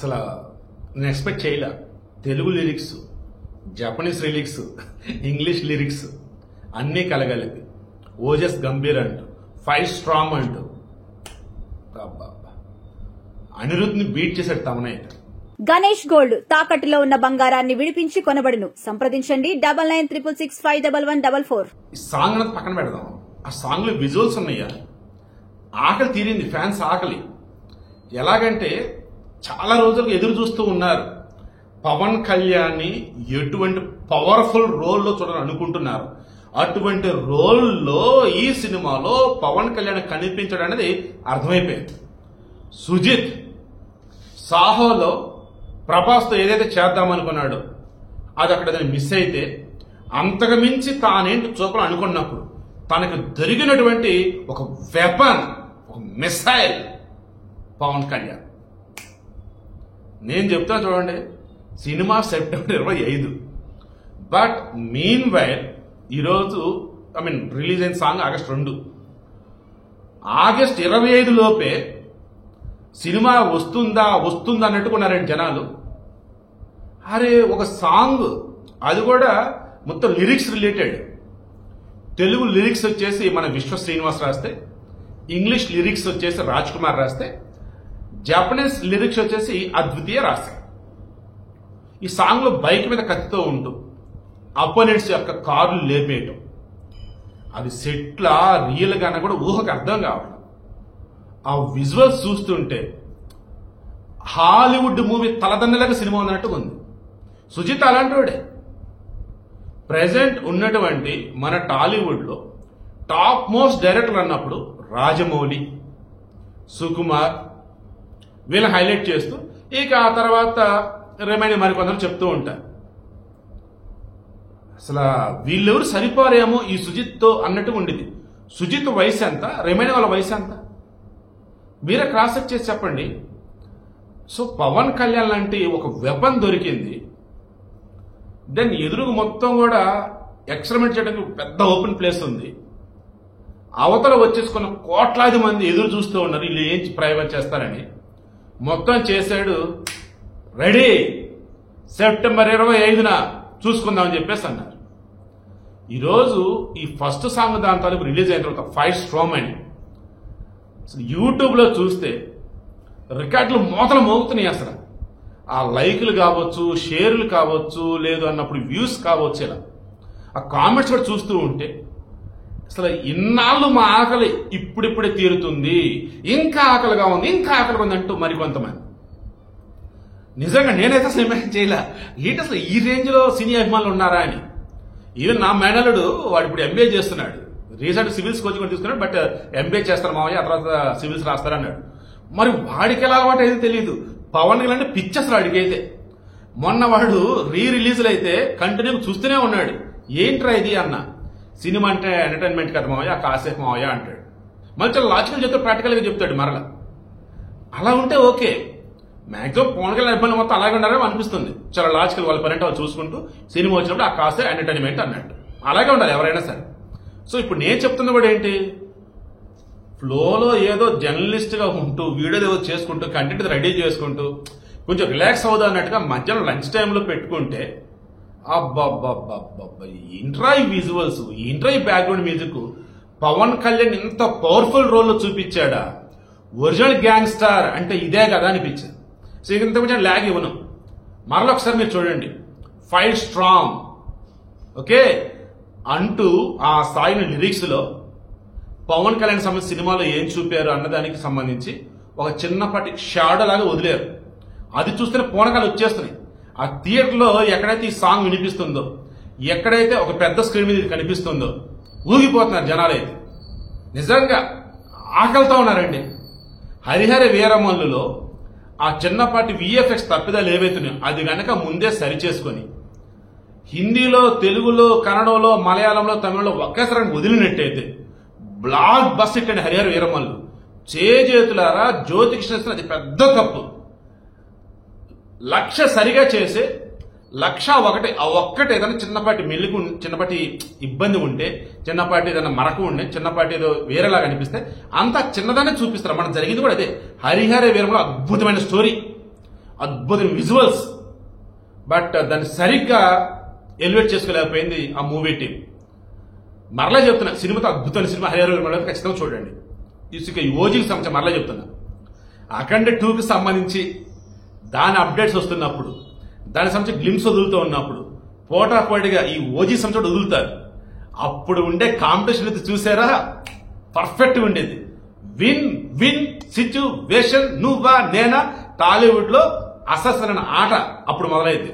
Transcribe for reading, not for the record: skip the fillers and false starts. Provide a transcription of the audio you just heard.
అసలు నేను ఎక్స్పెక్ట్ చేయలే. Telugu lyrics, Japanese lyrics, English lyrics అన్నీ కలగలిపి ఓజస్ గంభీర్ అంటూ 5 స్ట్రాంగ్ అంటూ అనిరుద్ని బీట్ చేశాడు తమనైతే. గణేష్ గోల్డ్ తాకట్టులో ఉన్న బంగారాన్ని విడిపించి కొనబడును. సంప్రదించండి 9966561144. ఈ సాంగ్ అనేది పక్కన పెడదాం. ఆ సాంగ్ లో విజువల్స్ ఉన్నాయా? ఆకలి తీరింది, ఫ్యాన్స్ ఆకలి. ఎలాగంటే చాలా రోజులకు ఎదురు చూస్తూ ఉన్నారు పవన్ కళ్యాణ్ ఎటువంటి పవర్ఫుల్ రోల్లో చూడాలని అనుకుంటున్నారు. అటువంటి రోల్లో ఈ సినిమాలో పవన్ కళ్యాణ్ కనిపించడం అనేది అర్థమైపోయింది. సుజిత్ సాహోలో ప్రభాస్తో ఏదైతే చేద్దామనుకున్నాడో అది అక్కడ దాన్ని మిస్ అయితే అంతకు మించి తానేంటి చూపాలని అనుకున్నప్పుడు తనకు దొరికినటువంటి ఒక వెపన్, ఒక మిసైల్ పవన్ కళ్యాణ్. నేను చెప్తాను చూడండి, cinema September 25. But mean while ఈరోజు రిలీజ్ అయిన సాంగ్ ఆగస్ట్ 2. ఆగస్ట్ 25 లోపే సినిమా వస్తుందా అన్నట్టుకున్నారండి జనాలు. అరే ఒక సాంగ్, అది కూడా మొత్తం లిరిక్స్ రిలేటెడ్. తెలుగు లిరిక్స్ వచ్చేసి మన విశ్వ శ్రీనివాస్ రాస్తే, ఇంగ్లీష్ లిరిక్స్ వచ్చేసి రాజ్ కుమార్ రాస్తే, జపనీస్ లిరిక్స్ వచ్చేసి అద్వితీయ రాశారు. ఈ సాంగ్ లో బైక్ మీద కత్తితో ఉంటూ అపోనెంట్స్ యొక్క కార్లు లేపేయటం, అది సెట్లా రియల్ గానే కూడా ఊహకు అర్థం కావడం. ఆ విజువల్స్ చూస్తుంటే హాలీవుడ్ మూవీ తలదన్నెలకు సినిమా ఉన్నట్టుగా ఉంది. సుజిత్ అలాంటి వాడే. ప్రెసెంట్ ఉన్నటువంటి మన టాలీవుడ్ లో టాప్ మోస్ట్ డైరెక్టర్ అన్నప్పుడు రాజమౌళి, సుకుమార్ వీళ్ళని హైలైట్ చేస్తూ ఇక ఆ తర్వాత రిమైనింగ్ మరికొందరు చెప్తూ ఉంటారు. అసలు వీళ్ళెవరు సరిపోరేమో ఈ సుజిత్ తో అన్నట్టుగా ఉండేది. సుజిత్ వయసు ఎంత, రిమైనింగ్ వాళ్ళ వయసు ఎంత, మీరే క్రాస్ చెక్ చేసి చెప్పండి. సో పవన్ కళ్యాణ్ లాంటి ఒక వెపన్ దొరికింది. దెన్ ఎదురుగు మొత్తం కూడా ఎక్స్పెరిమెంట్ చేయడానికి పెద్ద ఓపెన్ ప్లేస్ ఉంది. అవతల వచ్చేసుకున్న కోట్లాది మంది ఎదురు చూస్తూ ఉన్నారు వీళ్ళు ఏం ప్రయోగం చేస్తారని. మొత్తం చేశాడు, రెడీ సెప్టెంబర్ 25న చూసుకుందామని చెప్పేసి అన్నారు. ఈరోజు ఈ ఫస్ట్ సాంగ్ దాని తాలూకు రిలీజ్ అయిన తర్వాత 5 స్ట్రాంగ్ అని యూట్యూబ్ లో చూస్తే రికార్డులు మోతలు మోగుతున్నాయి. అసలు ఆ లైకులు కావచ్చు, షేర్లు కావచ్చు, లేదు అన్నప్పుడు వ్యూస్ కావచ్చు, ఇలా ఆ కామెంట్స్ కూడా చూస్తూ ఉంటే అసలు ఇన్నాళ్ళు మా ఆకలి ఇప్పుడిప్పుడే తీరుతుంది, ఇంకా ఆకలిగా ఉంది, ఇంకా ఆకలిగా ఉంది అంటూ మరికొంతమంది. నిజంగా నేనైతే అసలు ఇమాజిన్ చేయలే ఏంటి అసలు ఈ రేంజ్ లో సినీ అభిమానులు ఉన్నారా అని. ఈవెన్ నా మేనలుడు వాడు ఇప్పుడు ఎంబీఏ చేస్తున్నాడు. రీసెంట్ సివిల్స్ కోచింగ్ కూడా తీసుకున్నాడు. బట్ ఎంబీఏ చేస్తారు మావయ్య, ఆ తర్వాత సివిల్స్ రాస్తారన్నాడు. మరి వాడికి ఎలా అలవాటు అయితే తెలియదు. పవన్ కళ్యాణ్ అంటే పిచ్చి అసలు వాడికైతే. మొన్న వాడు రిలీజ్లు అయితే కంటిన్యూ చూస్తూనే ఉన్నాడు. ఏంట్రా ఇది అన్న, సినిమా అంటే ఎంటర్టైన్మెంట్ కదా మావయ్య, కాసేపు మావయ్య అంటాడు. మళ్ళీ చాలా లాజికల్ చెప్తే ప్రాక్టికల్ గా చెప్తాడు మరలా. అలా ఉంటే ఓకే. మాక్సిమం పవన్ కళ్యాణ్ అభిమానులు మొత్తం అలాగే ఉండాలని అనిపిస్తుంది. చాలా లాజికల్, వాళ్ళ పని వాళ్ళు చూసుకుంటూ సినిమా వచ్చినప్పుడు ఆ కాసే ఎంటర్టైన్మెంట్ అన్నట్టు అలాగే ఉండాలి ఎవరైనా సరే. సో ఇప్పుడు నేను చెప్తున్న కూడా ఏంటి, ఫ్లోలో ఏదో జర్నలిస్ట్ గా ఉంటూ వీడియోలు ఏదో చేసుకుంటూ కంటెంట్ రెడీ చేసుకుంటూ కొంచెం రిలాక్స్ అవుదా అన్నట్టుగా మధ్యాహ్నం లంచ్ టైంలో పెట్టుకుంటే అబ్బాబ్బాబ్బాబ్బా ఇంట్రా ఈ విజువల్స్, ఇంట్రా ఈ బ్యాక్గ్రౌండ్ మ్యూజిక్. పవన్ కళ్యాణ్ ఇంత పవర్ఫుల్ రోల్లో చూపించాడా. ఒరిజినల్ గ్యాంగ్ స్టార్ అంటే ఇదే కదా అనిపించింది. సో ఇంత కొంచెం ల్యాగ్ ఇవ్వను. మరొకసారి మీరు చూడండి, 5 స్ట్రాంగ్ ఓకే అంటూ ఆ స్థాయిని లిరిక్స్ లో పవన్ కళ్యాణ్ సంబంధించిన సినిమాలో ఏం చూపారు అన్నదానికి సంబంధించి ఒక చిన్నపాటి షాడో లాగా వదిలేరు. అది చూస్తేనే పూనకాలు వచ్చేస్తున్నాయి. ఆ థియేటర్ లో ఎక్కడైతే ఈ సాంగ్ వినిపిస్తుందో, ఎక్కడైతే ఒక పెద్ద స్క్రీన్ మీద ఇది కనిపిస్తుందో ఊగిపోతున్నారు జనాలైతే. నిజంగా ఆకలితో ఉన్నారండి. హరిహర వీరమల్లులో ఆ చిన్నపాటి విఎఫ్ఎక్స్ తప్పిదాలు ఏవైతున్నాయో అది గనక ముందే సరిచేసుకొని హిందీలో, తెలుగులో, కన్నడంలో, మలయాళంలో, తమిళంలో ఒకేసారి వదిలినట్టయితే బ్లాక్ బస్ ఇట్టండి హరిహర వీరమల్లు. చేతులారా జ్యోతికృష్ణ అది పెద్ద తప్పు. 1,00,000 సరిగా చేసే 1,01 ఆ ఒక్కటి ఏదైనా చిన్నపాటి మెల్లికి చిన్నపాటి ఇబ్బంది ఉంటే, చిన్నపాటి ఏదైనా మరక ఉండే, చిన్నపాటి ఏదో వేరేలాగా అనిపిస్తే అంత చిన్నదానే చూపిస్తారు. మనం జరిగింది కూడా అదే. హరిహర వీరమల్లు అద్భుతమైన స్టోరీ. అద్భుతమైన విజువల్స్, బట్ దాన్ని సరిగ్గా ఎలివేట్ చేసుకోలేకపోయింది ఆ మూవీ టీం. మరలా చెప్తున్నా, సినిమాతో అద్భుతమైన సినిమా హరిహర ఖచ్చితంగా చూడండి. ఇసుక ఈ ఓజీకి సంబంధించి మరలా చెప్తున్నా, అఖండ 2కి సంబంధించి దాని అప్డేట్స్ వస్తున్నప్పుడు, దానికి సంబంధించి గ్లిమ్స్ వదులుతూ ఉన్నప్పుడు పోటాపోటీగా ఈ ఓజీ సంబంధించి వదులుతారు. అప్పుడు ఉండే కాంపిటీషన్ చూసారా, పర్ఫెక్ట్ గా ఉండేది. విన్ విన్ సిచ్యువేషన్, నువ్వా నేనా, టాలీవుడ్ లో అసలు ఆట అప్పుడు మొదలైంది.